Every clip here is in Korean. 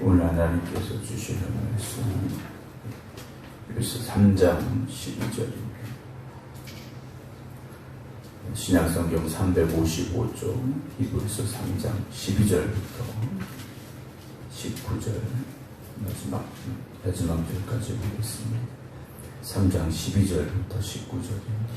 오늘 하나님께서 주시는 말씀은 히브리서 3장 12절입니다. 신약성경 355쪽 히브리서 3장 12절부터 19절 마지막 절까지 보겠습니다. 3장 12절부터 19절입니다.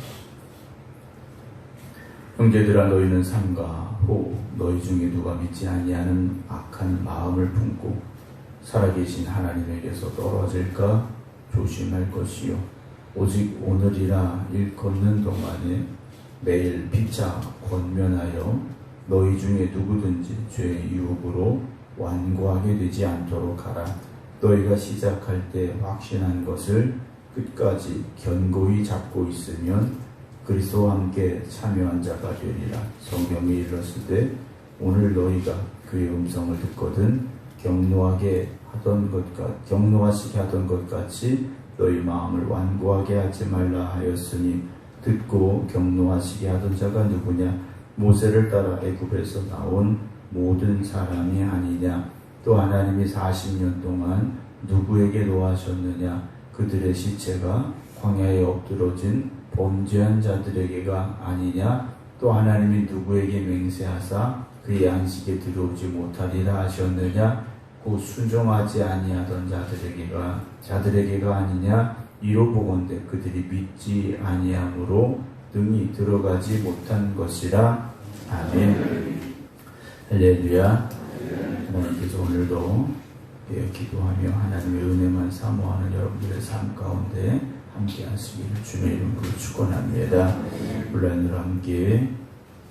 형제들아, 너희는 삼가 호 너희 중에 누가 믿지 아니하는 악한 마음을 품고 살아계신 하나님에게서 떨어질까 조심할 것이요, 오직 오늘이라 일컫는 동안에 매일 피차 권면하여 너희 중에 누구든지 죄의 유혹으로 완고하게 되지 않도록 하라. 너희가 시작할 때 확신한 것을 끝까지 견고히 잡고 있으면 그리스도와 함께 참여한 자가 되리라. 성경이 이르렀을 때 오늘 너희가 그의 음성을 듣거든 경노하시게 하던 것 같이 너희 마음을 완고하게 하지 말라 하였으니, 듣고 경노하시게 하던 자가 누구냐? 모세를 따라 애굽에서 나온 모든 사람이 아니냐? 또 하나님이 40년 동안 누구에게 노하셨느냐? 그들의 시체가 광야에 엎드러진 범죄한 자들에게가 아니냐? 또 하나님이 누구에게 맹세하사 그의 안식에 들어오지 못하리라 하셨느냐? 곧 순종하지 아니하던 자들에게가 아니냐? 이로 보건대 그들이 믿지 아니함으로 능히 들어가지 못한 것이라. 아멘. 할렐루야. 하나님께서 오늘도 기도하며 하나님의 은혜만 사모하는 여러분들의 삶 가운데 함께 하시기를 주의 이름으로 축원합니다. 온라인으로 함께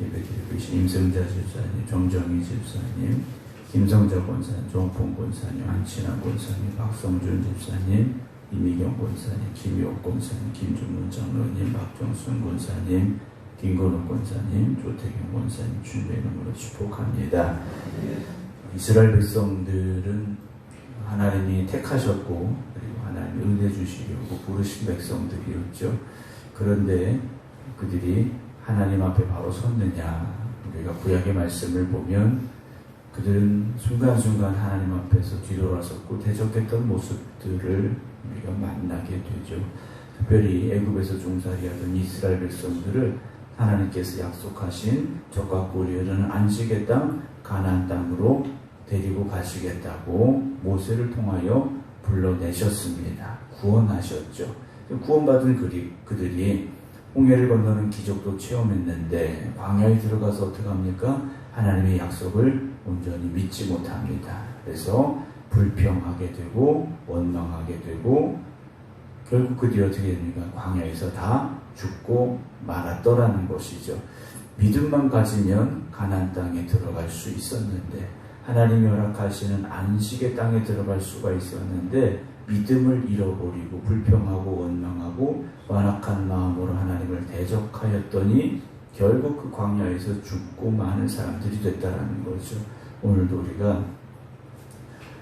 예배드리고 계신 임성자 집사님, 정정희 집사님, 김성자 권사님, 종봉 권사님, 안친환 권사님, 박성준 집사님, 이미경 권사님, 김효옥 권사님, 김준문 장로님, 박정순 권사님, 김건욱 권사님, 조태경 권사님 주의 이름으로 축복합니다. 이스라엘 백성들은 하나님이 택하셨고 그리고 하나님이 은혜 주시려고 부르신 백성들이었죠. 그런데 그들이 하나님 앞에 바로 섰느냐? 우리가 구약의 말씀을 보면 그들은 순간순간 하나님 앞에서 뒤돌아섰고 대적했던 모습들을 우리가 만나게 되죠. 특별히 애굽에서 종살이하던 이스라엘 백성들을 하나님께서 약속하신 적과 꿀이 흐르는 안식의 땅 가나안 땅으로 데리고 가시겠다고 모세를 통하여 불러내셨습니다. 구원하셨죠. 구원받은 그들이 홍해를 건너는 기적도 체험했는데 광야에 들어가서 어떻게 합니까? 하나님의 약속을 온전히 믿지 못합니다. 그래서 불평하게 되고 원망하게 되고 결국 그들이 어떻게 됩니까? 광야에서 다 죽고 말았더라는 것이죠. 믿음만 가지면 가나안 땅에 들어갈 수 있었는데, 하나님이 허락하시는 안식의 땅에 들어갈 수가 있었는데 믿음을 잃어버리고 불평하고 원망하고 완악한 마음으로 하나님을 대적하였더니 결국 그 광야에서 죽고 많은 사람들이 됐다라는 거죠. 오늘도 우리가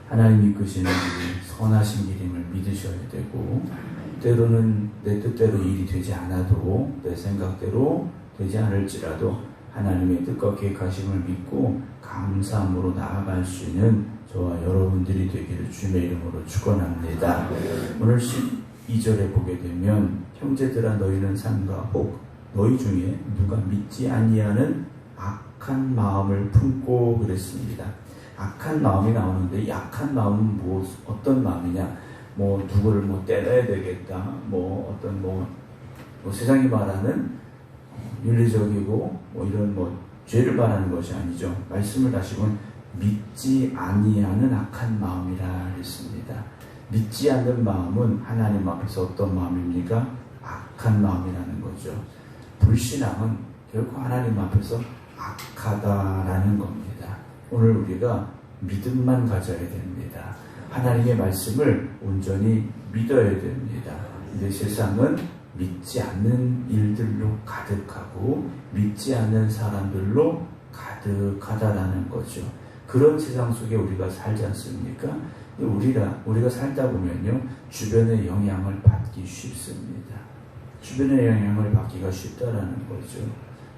하나님 이끄시는 길이 선하신 길임을 믿으셔야 되고, 때로는 내 뜻대로 일이 되지 않아도 내 생각대로 되지 않을지라도 하나님의 뜻과 계획하심을 믿고 감사함으로 나아갈 수 있는 저와 여러분들이 되기를 주님의 이름으로 축원합니다. 오늘 12절에 보게 되면 형제들아, 너희는 삼가 혹 너희 중에 누가 믿지 아니하는 악한 마음을 품고 그랬습니다. 악한 마음이 나오는데 이 악한 마음은 어떤 마음이냐? 누구를 때려야 되겠다. 어떤 세상이 말하는 윤리적이고 이런 죄를 말하는 것이 아니죠. 말씀을 다시 보면 믿지 아니하는 악한 마음이라 했습니다. 믿지 않는 마음은 하나님 앞에서 어떤 마음입니까? 악한 마음이라는 거죠. 불신앙은 결국 하나님 앞에서 악하다라는 겁니다. 오늘 우리가 믿음만 가져야 됩니다. 하나님의 말씀을 온전히 믿어야 됩니다. 근데 세상은 믿지 않는 일들로 가득하고 믿지 않는 사람들로 가득하다라는 거죠. 그런 세상 속에 우리가 살지 않습니까? 우리가 살다 보면요, 주변의 영향을 받기 쉽습니다. 주변의 영향을 받기가 쉽다라는 거죠.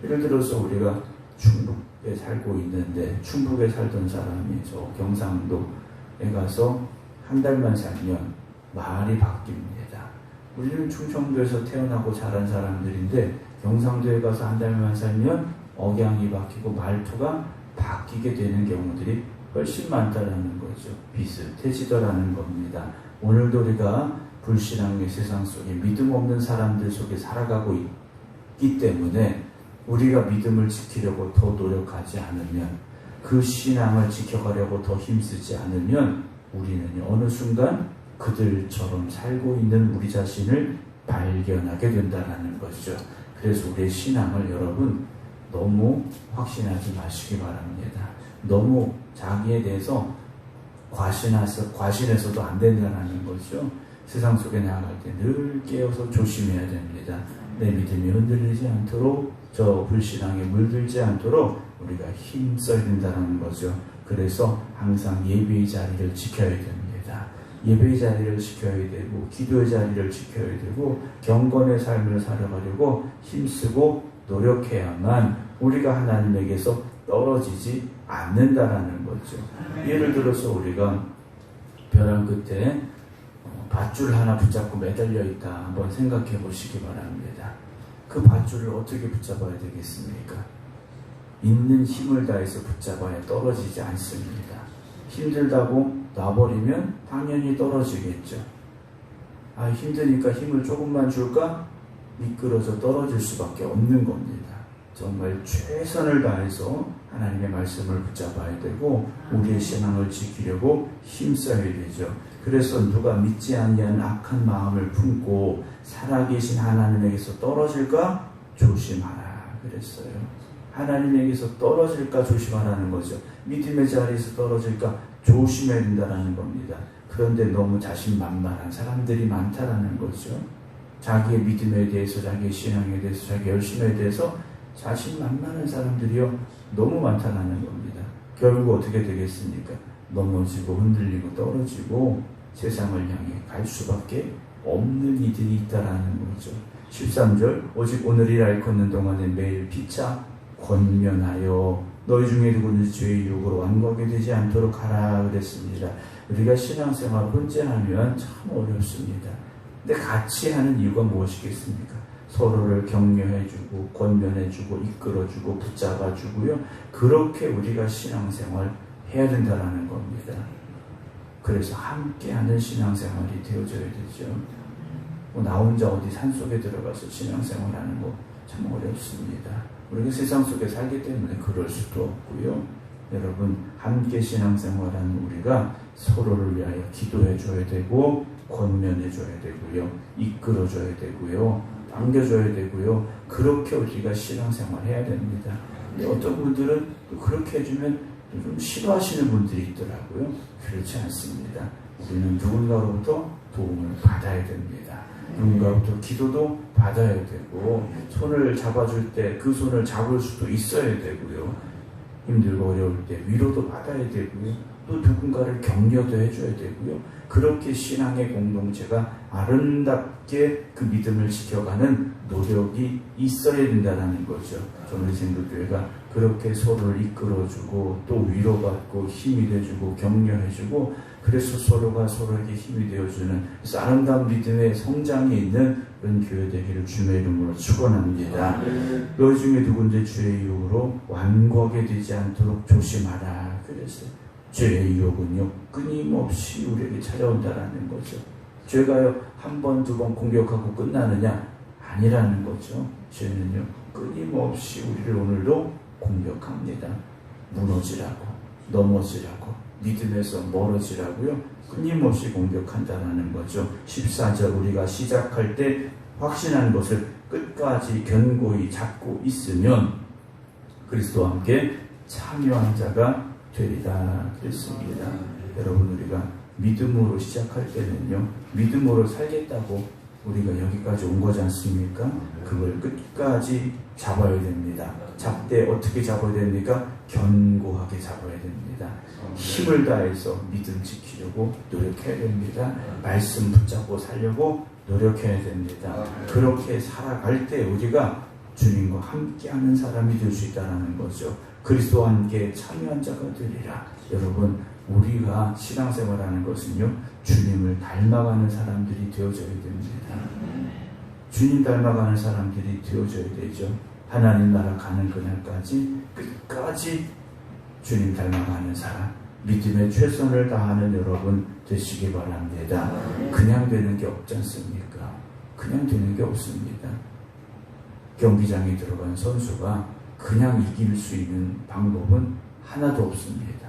예를 들어서 우리가 충북에 살고 있는데 충북에 살던 사람이 저 경상도 가서 한 달만 살면 말이 바뀝니다. 우리는 충청도에서 태어나고 자란 사람들인데 경상도에 가서 한 달만 살면 억양이 바뀌고 말투가 바뀌게 되는 경우들이 훨씬 많다라는 거죠. 비슷해지더라는 겁니다. 오늘도 우리가 불신앙의 세상 속에 믿음 없는 사람들 속에 살아가고 있기 때문에 우리가 믿음을 지키려고 더 노력하지 않으면, 그 신앙을 지켜가려고 더 힘쓰지 않으면 우리는 어느 순간 그들처럼 살고 있는 우리 자신을 발견하게 된다는 것이죠. 그래서 우리의 신앙을 여러분 너무 확신하지 마시기 바랍니다. 너무 자기에 대해서 과신해서도 안 된다는 거죠. 세상 속에 나아갈 때 늘 깨어서 조심해야 됩니다. 내 믿음이 흔들리지 않도록, 저 불신앙에 물들지 않도록 우리가 힘써야 된다는 거죠. 그래서 항상 예배의 자리를 지켜야 됩니다. 예배의 자리를 지켜야 되고, 기도의 자리를 지켜야 되고, 경건의 삶을 살아가려고 힘쓰고 노력해야만 우리가 하나님에게서 떨어지지 않는다라는 거죠. 예를 들어서 우리가 벼랑 끝에 밧줄 하나 붙잡고 매달려 있다 한번 생각해 보시기 바랍니다. 그 밧줄을 어떻게 붙잡아야 되겠습니까? 있는 힘을 다해서 붙잡아야 떨어지지 않습니다. 힘들다고 놔버리면 당연히 떨어지겠죠. 힘드니까 힘을 조금만 줄까? 미끄러져 떨어질 수밖에 없는 겁니다. 정말 최선을 다해서 하나님의 말씀을 붙잡아야 되고 우리의 신앙을 지키려고 힘써야 되죠. 그래서 누가 믿지 아니하는 악한 마음을 품고 살아계신 하나님에게서 떨어질까 조심하라 그랬어요. 하나님에게서 떨어질까 조심하라는 거죠. 믿음의 자리에서 떨어질까 조심해야 된다는 겁니다. 그런데 너무 자신만만한 사람들이 많다라는 거죠. 자기의 믿음에 대해서, 자기의 신앙에 대해서, 자기의 열심에 대해서 자신만만한 사람들이요 너무 많다라는 겁니다. 결국 어떻게 되겠습니까? 넘어지고 흔들리고 떨어지고 세상을 향해 갈 수밖에 없는 이들이 있다라는 거죠. 13절, 오직 오늘이라 일컫는 동안에 매일 피차 권면하여 너희 중에 누구든지 죄의 유혹으로 완고하게 되지 않도록 하라 그랬습니다. 우리가 신앙생활 혼자 하면 참 어렵습니다. 근데 같이 하는 이유가 무엇이겠습니까? 서로를 격려해주고 권면해주고 이끌어주고 붙잡아주고요. 그렇게 우리가 신앙생활 해야 된다는 겁니다. 그래서 함께하는 신앙생활이 되어져야 되죠. 나 혼자 어디 산속에 들어가서 신앙생활하는 거 참 어렵습니다. 우리가 세상 속에 살기 때문에 그럴 수도 없고요. 여러분, 함께 신앙생활하는 우리가 서로를 위하여 기도해줘야 되고 권면해줘야 되고요. 이끌어줘야 되고요. 안겨줘야 되고요. 그렇게 우리가 신앙생활 해야 됩니다. 근데 어떤 분들은 또 그렇게 해주면 좀 싫어하시는 분들이 있더라고요. 그렇지 않습니다. 우리는 누군가로부터 도움을 받아야 됩니다. 누군가로부터 기도도 받아야 되고 손을 잡아줄 때 그 손을 잡을 수도 있어야 되고요. 힘들고 어려울 때 위로도 받아야 되고요. 또 누군가를 격려도 해줘야 되고요. 그렇게 신앙의 공동체가 아름답게 그 믿음을 지켜가는 노력이 있어야 된다는 거죠. 전리생도교회가 그렇게 서로를 이끌어주고 또 위로받고 힘이 돼주고 격려해주고 그래서 서로가 서로에게 힘이 되어주는 아름다운 믿음의 성장이 있는 그런 교회 되기를 주의 이름으로 축원합니다. 너희 중에 누군지 죄의 유혹으로 완고하게 되지 않도록 조심하라 그랬어요. 죄의 유혹은요 끊임없이 우리에게 찾아온다라는 거죠. 죄가요 한 번, 두 번 공격하고 끝나느냐? 아니라는 거죠. 죄는요 끊임없이 우리를 오늘도 공격합니다. 무너지라고, 넘어지라고, 믿음에서 멀어지라고요 끊임없이 공격한다라는 거죠. 14절, 우리가 시작할 때 확신한 것을 끝까지 견고히 잡고 있으면 그리스도와 함께 참여한 자가 되리라 그랬습니다. 여러분, 우리가 믿음으로 시작할 때는요 믿음으로 살겠다고 우리가 여기까지 온 거지 않습니까? 그걸 끝까지 잡아야 됩니다. 잡되 어떻게 잡아야 됩니까? 견고하게 잡아야 됩니다. 힘을 다해서 믿음 지키려고 노력해야 됩니다. 말씀 붙잡고 살려고 노력해야 됩니다. 그렇게 살아갈 때 우리가 주님과 함께하는 사람이 될 수 있다는 거죠. 그리스도와 함께 참여한 자가 되리라. 여러분, 우리가 신앙생활하는 것은요, 주님을 닮아가는 사람들이 되어져야 됩니다. 주님 닮아가는 사람들이 되어져야 되죠. 하나님 나라 가는 그날까지 끝까지 주님 닮아가는 사람, 믿음의 최선을 다하는 여러분 되시기 바랍니다. 그냥 되는 게 없지 않습니까? 그냥 되는 게 없습니다. 경기장에 들어간 선수가 그냥 이길 수 있는 방법은 하나도 없습니다.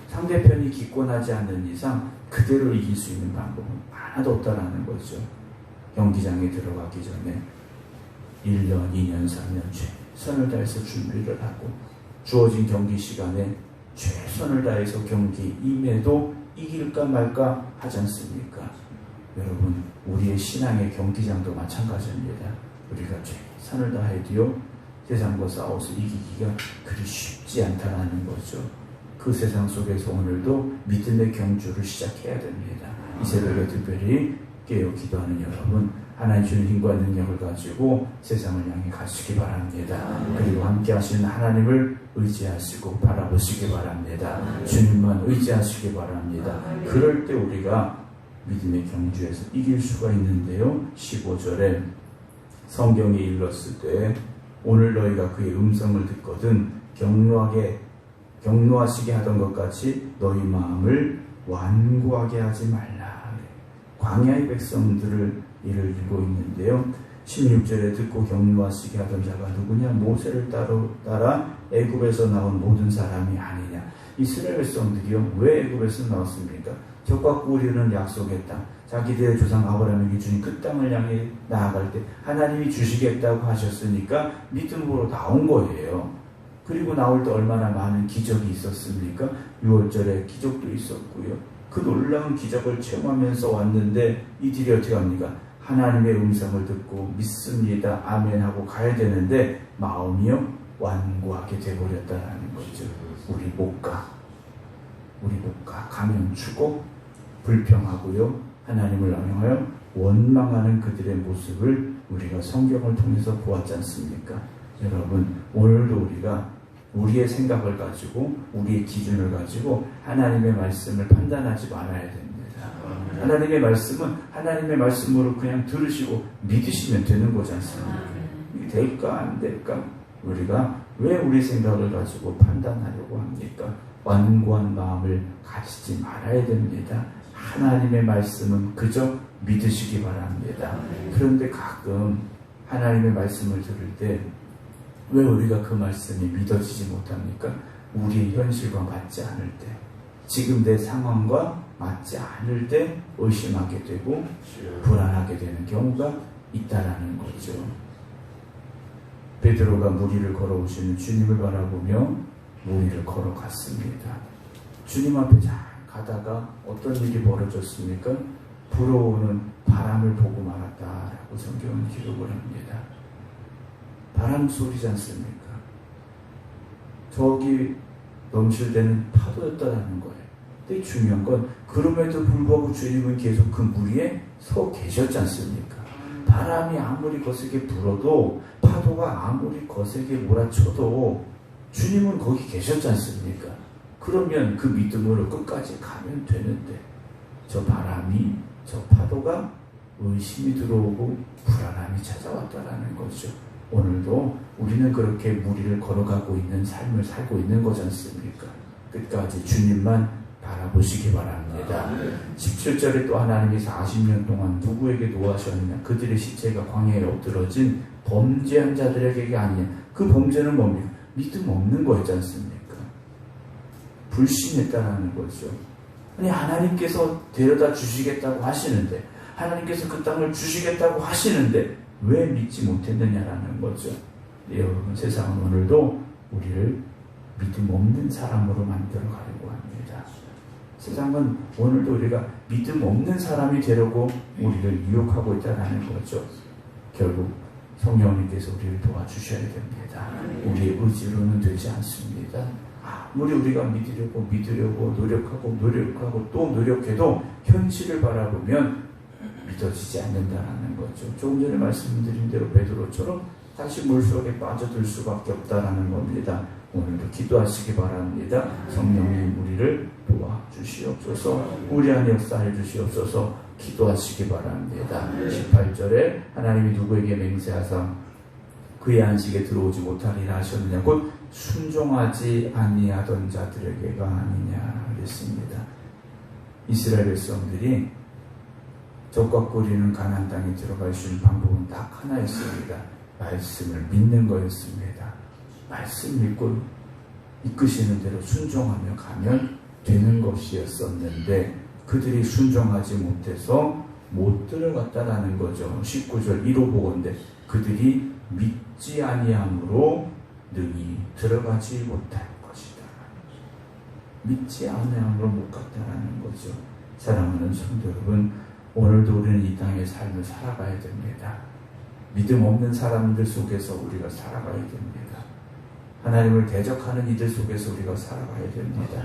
상대편이 기권하지 않는 이상 그대로 이길 수 있는 방법은 하나도 없다라는 거죠. 경기장에 들어가기 전에 1년, 2년, 3년 최선을 다해서 준비를 하고 주어진 경기 시간에 최선을 다해서 경기 임해도 이길까 말까 하지 않습니까? 여러분, 우리의 신앙의 경기장도 마찬가지입니다. 우리가 최선을 다해도요, 세상과 싸워서 이기기가 그리 쉽지 않다라는 거죠. 그 세상 속에서 오늘도 믿음의 경주를 시작해야 됩니다. 이 새벽에 특별히 깨어 기도하는 여러분, 하나님 주는 힘과 능력을 가지고 세상을 향해 가시기 바랍니다. 그리고 함께 하시는 하나님을 의지하시고 바라보시기 바랍니다. 주님만 의지하시기 바랍니다. 그럴 때 우리가 믿음의 경주에서 이길 수가 있는데요. 15절에 성경에 일렀을 때 오늘 너희가 그의 음성을 듣거든 경노하시게 하던 것 같이 너희 마음을 완고하게 하지 말라. 광야의 백성들을 이를 들고 있는데요. 16절에 듣고 경노하시게 하던 자가 누구냐? 모세를 따라 애굽에서 나온 모든 사람이 아니냐. 이스라엘 백성들이요, 왜 애굽에서 나왔습니까? 적과 꾸리는 약속의 땅, 자기들의 조상 아브라함에게 주신 그 땅을 향해 나아갈 때 하나님이 주시겠다고 하셨으니까 믿음으로 나온 거예요. 그리고 나올 때 얼마나 많은 기적이 있었습니까? 6월절에 기적도 있었고요. 그 놀라운 기적을 체험하면서 왔는데 이들이 어떻게 합니까? 하나님의 음성을 듣고 믿습니다, 아멘 하고 가야 되는데 마음이요, 완고하게 돼버렸다는 거죠. 우리 못 가. 가면 죽고 불평하고요, 하나님을 악용하여 원망하는 그들의 모습을 우리가 성경을 통해서 보았지 않습니까? 여러분, 오늘도 우리가 우리의 생각을 가지고 우리의 기준을 가지고 하나님의 말씀을 판단하지 말아야 됩니다. 하나님의 말씀은 하나님의 말씀으로 그냥 들으시고 믿으시면 되는 거지 않습니까? 이게 될까 안 될까? 우리가 왜 우리 생각을 가지고 판단하려고 합니까? 완고한 마음을 가지지 말아야 됩니다. 하나님의 말씀은 그저 믿으시기 바랍니다. 그런데 가끔 하나님의 말씀을 들을 때 왜 우리가 그 말씀이 믿어지지 못합니까? 우리의 현실과 맞지 않을 때, 지금 내 상황과 맞지 않을 때 의심하게 되고 불안하게 되는 경우가 있다라는 거죠. 베드로가 물 위를 걸어오시는 주님을 바라보며 물 위를 걸어갔습니다. 주님 앞에 잘 가다가 어떤 일이 벌어졌습니까? 불어오는 바람을 보고 말았다라고 성경은 기록을 합니다. 바람 소리지 않습니까? 저기 넘실대는 파도였다라는 거예요. 근데 중요한 건 그럼에도 불구하고 주님은 계속 그 물 위에 서 계셨지 않습니까? 바람이 아무리 거세게 불어도, 파도가 아무리 거세게 몰아쳐도 주님은 거기 계셨지 않습니까? 그러면 그 믿음으로 끝까지 가면 되는데, 저 바람이, 저 파도가 의심이 들어오고 불안함이 찾아왔다라는 거죠. 오늘도 우리는 그렇게 물 위를 걸어가고 있는 삶을 살고 있는 거지 않습니까? 끝까지 주님만 바라보시기 바랍니다. 17절에 또 하나님이 40년 동안 누구에게 노하셨느냐? 그들의 시체가 광야에 엎드러진 범죄한 자들에게 아니냐? 그 범죄는 뭡니까? 믿음 없는 거였지 않습니까? 불신했다라는 거죠. 아니, 하나님께서 데려다 주시겠다고 하시는데, 하나님께서 그 땅을 주시겠다고 하시는데 왜 믿지 못했느냐라는 거죠. 네, 여러분, 세상은 오늘도 우리를 믿음 없는 사람으로 만들어 가려고 합니다. 세상은 오늘도 우리가 믿음 없는 사람이 되려고 우리를 유혹하고 있다는 거죠. 결국 성령님께서 우리를 도와주셔야 됩니다. 우리의 의지로는 되지 않습니다. 아무리 우리가 믿으려고 노력하고 또 노력해도 현실을 바라보면 믿어지지 않는다라는 거죠. 조금 전에 말씀드린 대로 베드로처럼 다시 물속에 빠져들 수밖에 없다라는 겁니다. 오늘도 기도하시기 바랍니다. 성령님 우리를 도와주시옵소서. 우리 안에 역사해 주시옵소서. 기도하시기 바랍니다. 18절에 하나님이 누구에게 맹세하사 그의 안식에 들어오지 못하리라 하셨느냐, 곧 순종하지 아니하던 자들에게가 아니냐 그랬습니다. 이스라엘 백성들이 적과 꿀이는 가나안 땅에 들어갈 수 있는 방법은 딱 하나였습니다. 말씀을 믿는 거였습니다. 말씀 믿고 이끄시는 대로 순종하며 가면 되는 것이었었는데 그들이 순종하지 못해서 못 들어갔다라는 거죠. 19절 1호 보건대 그들이 믿지 아니함으로 능히 들어가지 못할 것이다. 믿지 아니함으로 못 갔다라는 거죠. 사랑하는 성도 여러분, 오늘도 우리는 이 땅의 삶을 살아가야 됩니다. 믿음 없는 사람들 속에서 우리가 살아가야 됩니다. 하나님을 대적하는 이들 속에서 우리가 살아가야 됩니다.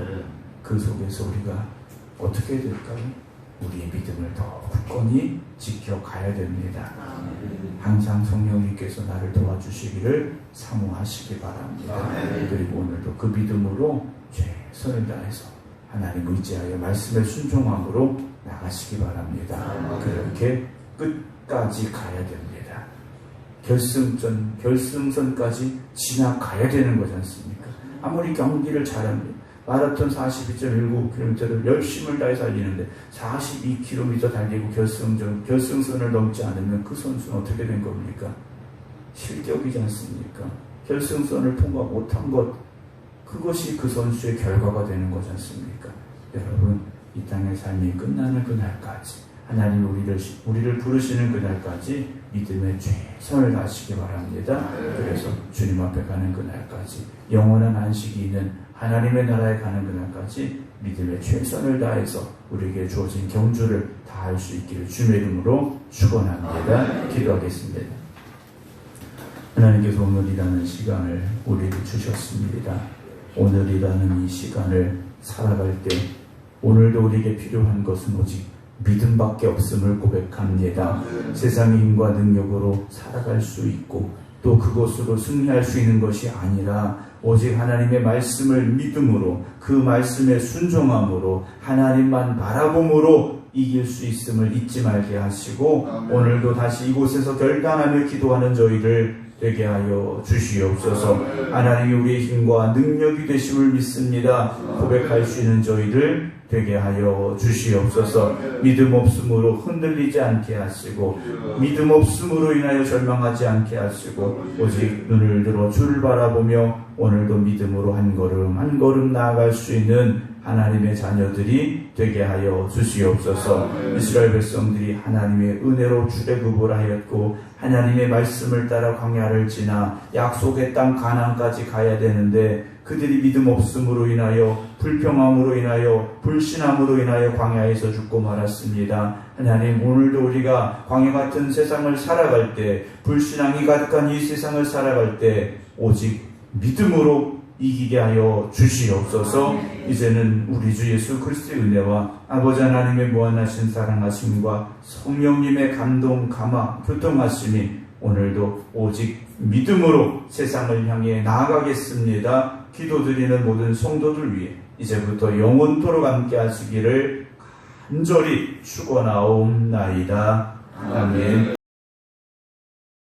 그 속에서 우리가 어떻게 될까요? 우리의 믿음을 더 굳건히 지켜가야 됩니다. 항상 성령님께서 나를 도와주시기를 사모하시기 바랍니다. 그리고 오늘도 그 믿음으로 최선을 다해서 하나님 의지하여 말씀에 순종함으로 나가시기 바랍니다. 그렇게 끝까지 가야 됩니다. 결승선까지 지나가야 되는 거지 않습니까? 아무리 경기를 잘합니다. 마라톤 42.19km를 열심을 다해 달리는데 42km 달리고 결승선을 넘지 않으면 그 선수는 어떻게 된 겁니까? 실격이지 않습니까? 결승선을 통과 못한 것, 그것이 그 선수의 결과가 되는 거지 않습니까? 여러분, 이 땅의 삶이 끝나는 그날까지, 하나님 우리를 부르시는 그날까지 믿음의 최선을 다하시기 바랍니다. 그래서 주님 앞에 가는 그날까지, 영원한 안식이 있는 하나님의 나라에 가는 그날까지 믿음의 최선을 다해서 우리에게 주어진 경주를 다할 수 있기를 주님의 이름으로 축원합니다. 기도하겠습니다. 하나님께서 오늘이라는 시간을 우리에게 주셨습니다. 오늘이라는 이 시간을 살아갈 때 오늘도 우리에게 필요한 것은 오직 믿음밖에 없음을 고백합니다. 세상의 힘과 능력으로 살아갈 수 있고 또 그것으로 승리할 수 있는 것이 아니라 오직 하나님의 말씀을 믿음으로, 그 말씀에 순종함으로, 하나님만 바라봄으로 이길 수 있음을 잊지 말게 하시고 오늘도 다시 이곳에서 결단하며 기도하는 저희를 되게 하여 주시옵소서. 하나님이 우리의 힘과 능력이 되심을 믿습니다. 고백할 수 있는 저희들 되게 하여 주시옵소서. 믿음 없음으로 흔들리지 않게 하시고 믿음 없음으로 인하여 절망하지 않게 하시고 오직 눈을 들어 주를 바라보며 오늘도 믿음으로 한 걸음 한 걸음 나아갈 수 있는 하나님의 자녀들이 되게 하여 주시옵소서. 이스라엘 백성들이 하나님의 은혜로 출애굽을 하였고 하나님의 말씀을 따라 광야를 지나 약속의 땅 가나안까지 가야 되는데 그들이 믿음 없음으로 인하여 불평함으로 인하여 불신함으로 인하여 광야에서 죽고 말았습니다. 하나님, 오늘도 우리가 광야 같은 세상을 살아갈 때, 불신앙이 가득한 이 세상을 살아갈 때 오직 믿음으로 이기게 하여 주시옵소서. 이제는 우리 주 예수 그리스도의 은혜와 아버지 하나님의 무한하신 사랑하심과 성령님의 감동, 감화, 교통하심이 오늘도 오직 믿음으로 세상을 향해 나아가겠습니다. 기도드리는 모든 성도들 위해 이제부터 영원토록 함께 하시기를 간절히 축원하옵나이다. 아멘.